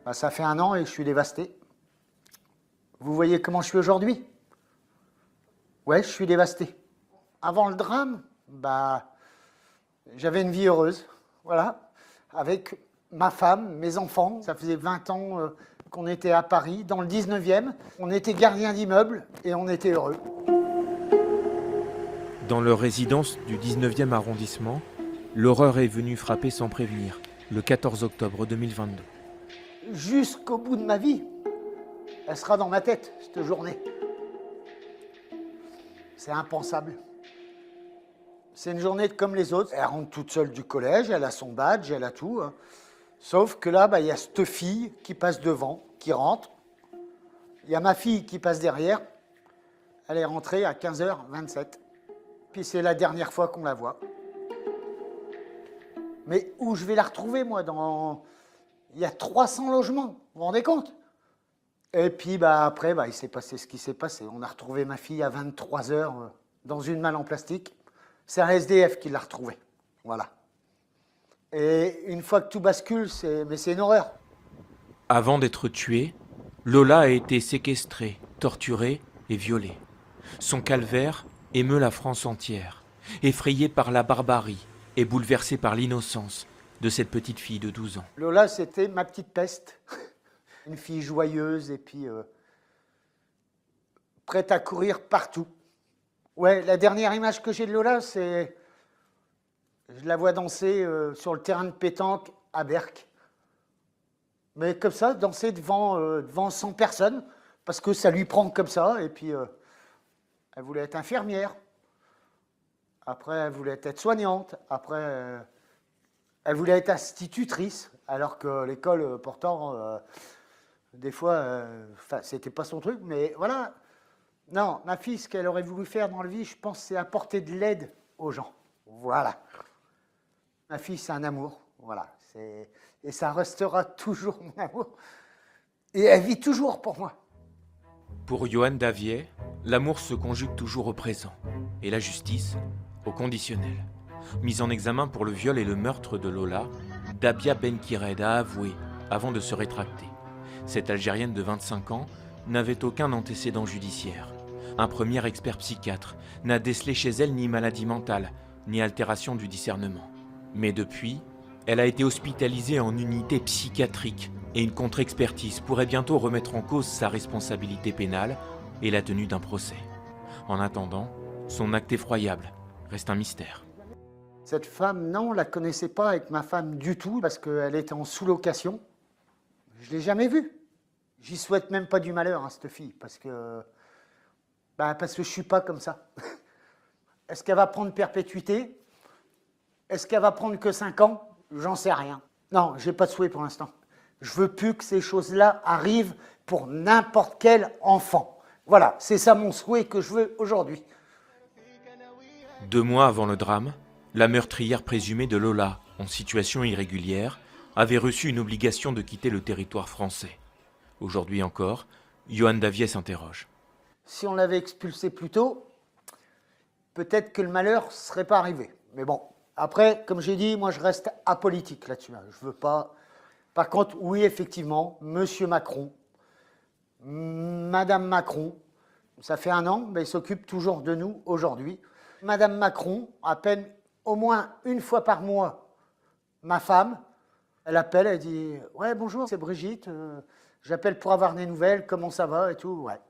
Bah, ça fait 1 an et je suis dévasté. Vous voyez comment je suis aujourd'hui? Ouais, je suis dévasté. Avant le drame, bah, j'avais une vie heureuse, voilà, avec ma femme, mes enfants. Ça faisait 20 ans qu'on était à Paris, dans le 19e. On était gardien d'immeuble et on était heureux. Dans leur résidence du 19e arrondissement, l'horreur est venue frapper sans prévenir, le 14 octobre 2022. Jusqu'au bout de ma vie, elle sera dans ma tête, cette journée. C'est impensable. C'est une journée comme les autres. Elle rentre toute seule du collège, elle a son badge, elle a tout. Hein. Sauf que là, il y a cette fille qui passe devant, qui rentre. Il y a ma fille qui passe derrière. Elle est rentrée à 15h27. Puis c'est la dernière fois qu'on la voit. Mais où je vais la retrouver, moi, il y a 300 logements, vous vous rendez compte? Et puis après, il s'est passé ce qui s'est passé. On a retrouvé ma fille à 23h dans une malle en plastique. C'est un SDF qui l'a retrouvée. Voilà. Et une fois que tout bascule, c'est une horreur. Avant d'être tuée, Lola a été séquestrée, torturée et violée. Son calvaire émeut la France entière, effrayée par la barbarie et bouleversée par l'innocence de cette petite fille de 12 ans. Lola, c'était ma petite peste. Une fille joyeuse et puis prête à courir partout. Ouais, la dernière image que j'ai de Lola, c'est... Je la vois danser sur le terrain de pétanque à Berck. Mais comme ça, danser devant 100 personnes, parce que ça lui prend comme ça. Et puis, elle voulait être infirmière. Après, elle voulait être soignante. Après, elle voulait être institutrice, alors que l'école, pourtant, des fois, c'était pas son truc. Mais voilà. Non, ma fille, ce qu'elle aurait voulu faire dans la vie, je pense, c'est apporter de l'aide aux gens. Voilà. Ma fille, c'est un amour. Voilà. Et ça restera toujours mon amour. Et elle vit toujours pour moi. Pour Yohann Daviet, l'amour se conjugue toujours au présent et la justice au conditionnel. Mise en examen pour le viol et le meurtre de Lola, Dabia Benkired a avoué avant de se rétracter. Cette Algérienne de 25 ans n'avait aucun antécédent judiciaire. Un premier expert psychiatre n'a décelé chez elle ni maladie mentale, ni altération du discernement. Mais depuis, elle a été hospitalisée en unité psychiatrique et une contre-expertise pourrait bientôt remettre en cause sa responsabilité pénale et la tenue d'un procès. En attendant, son acte effroyable reste un mystère. Cette femme, non, on ne la connaissait pas avec ma femme du tout parce qu'elle était en sous-location. Je ne l'ai jamais vue. J'y souhaite même pas du malheur à cette fille parce que je ne suis pas comme ça. Est-ce qu'elle va prendre perpétuité? Est-ce qu'elle va prendre que 5 ans? J'en sais rien. Non, je n'ai pas de souhait pour l'instant. Je veux plus que ces choses-là arrivent pour n'importe quel enfant. Voilà, c'est ça mon souhait que je veux aujourd'hui. 2 mois avant le drame, la meurtrière présumée de Lola, en situation irrégulière, avait reçu une obligation de quitter le territoire français. Aujourd'hui encore, Yohann Daviet s'interroge. Si on l'avait expulsée plus tôt, peut-être que le malheur ne serait pas arrivé. Mais bon, après, comme j'ai dit, moi je reste apolitique là-dessus. Je veux pas... Par contre, oui, effectivement, Monsieur Macron, Madame Macron, ça fait 1 an, mais ils s'occupent toujours de nous aujourd'hui. Madame Macron appelle au moins une fois par mois ma femme. Elle appelle, elle dit « Ouais, bonjour, c'est Brigitte, j'appelle pour avoir des nouvelles, comment ça va et tout. » Ouais.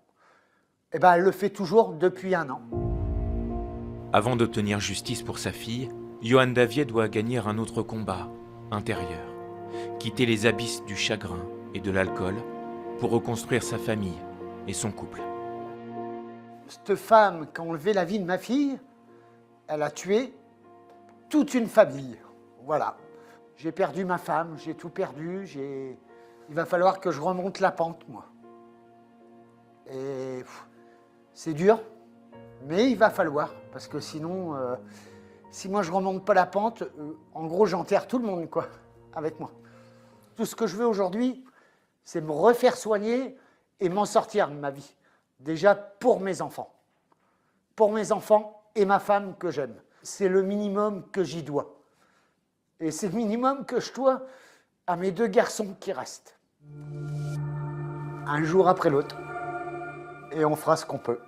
Et elle le fait toujours depuis 1 an. Avant d'obtenir justice pour sa fille, Yohann Daviet doit gagner un autre combat, intérieur. Quitter les abysses du chagrin et de l'alcool pour reconstruire sa famille et son couple. Cette femme qui a enlevé la vie de ma fille, elle a tué toute une famille. Voilà. J'ai perdu ma femme, j'ai tout perdu, il va falloir que je remonte la pente, moi. Et c'est dur, mais il va falloir, parce que sinon, si moi je remonte pas la pente, en gros j'enterre tout le monde, quoi, avec moi. Tout ce que je veux aujourd'hui, c'est me refaire soigner et m'en sortir de ma vie. Déjà pour mes enfants. Pour mes enfants et ma femme que j'aime. C'est le minimum que j'y dois. Et c'est le minimum que je dois à mes 2 garçons qui restent. Un jour après l'autre. Et on fera ce qu'on peut.